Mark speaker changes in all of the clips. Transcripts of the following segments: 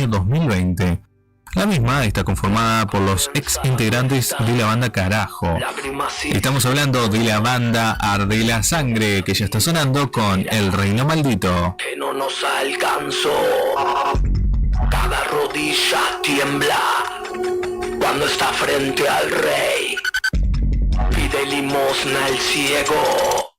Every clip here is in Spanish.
Speaker 1: año 2020. La misma está conformada por los ex integrantes de la banda Carajo. Estamos hablando de la banda Arde la Sangre, que ya está sonando con El Reino Maldito.
Speaker 2: Que no nos alcanzó. Cada rodilla tiembla cuando está frente al rey. Pide limosna al ciego.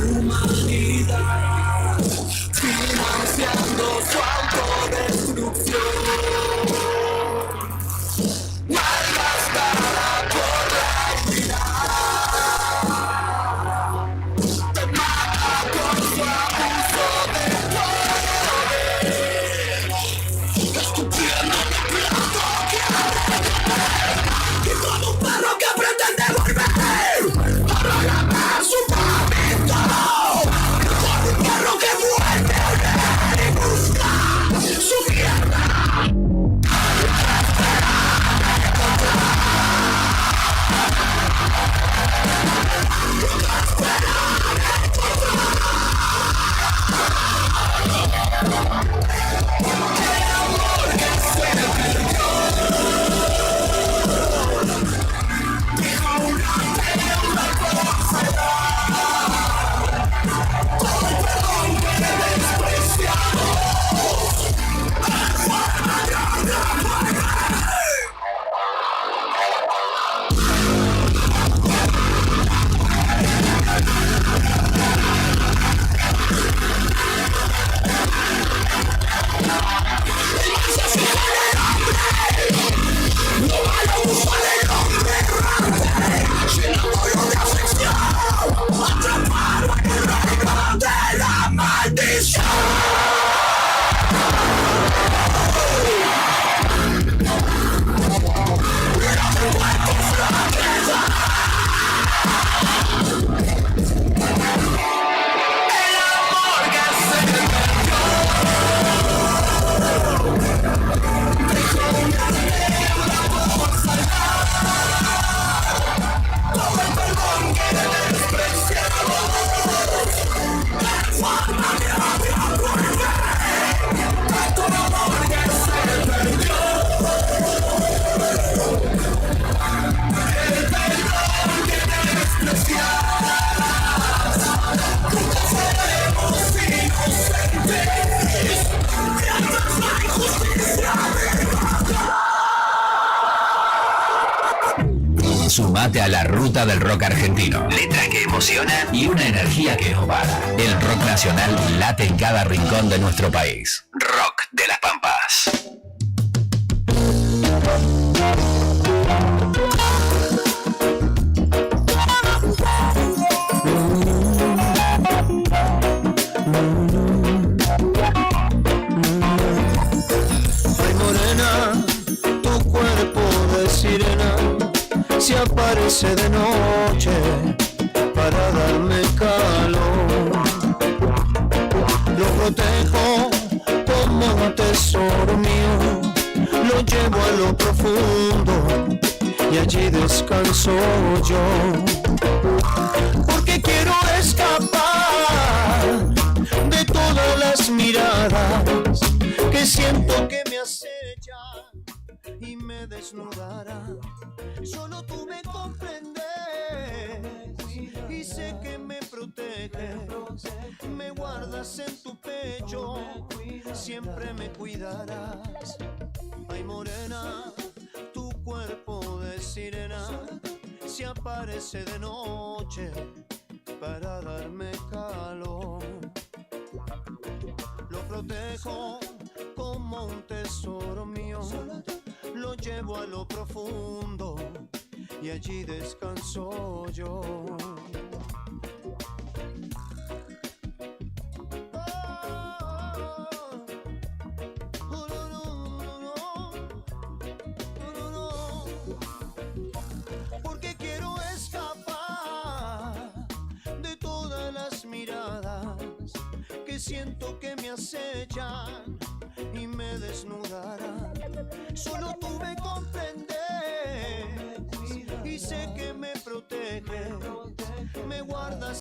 Speaker 2: Humanidad financiando su autodestrucción, malgastada por la ira, te mata con su abuso de poder, escupiendo el plato que arde, y como un perro que pretende volver para ganar su favorito. Que vuelve a ver y busca su mierda.
Speaker 3: Sumate a la ruta del rock argentino. Letras que emocionan y una energía que no para. El rock nacional late en cada rincón de nuestro país. Rock de las Pampas.
Speaker 4: Ay, morena, tu cuerpo de sirena se aparece de noche para darme calor. Lo protejo como un tesoro mío, lo llevo a lo profundo y allí descanso yo. Porque quiero escapar de todas las miradas que siento que me acechan y me desnudarán. Solo tú me comprendes y sé que me proteges, me guardas en tu pecho, siempre me cuidarás. Ay, morena, tu cuerpo de sirena se aparece de noche para darme calor. Lo protejo como un tesoro mío, lo llevo a lo profundo y allí descanso yo. siento que me acechan y me desnudarán. Solo tú me comprendes.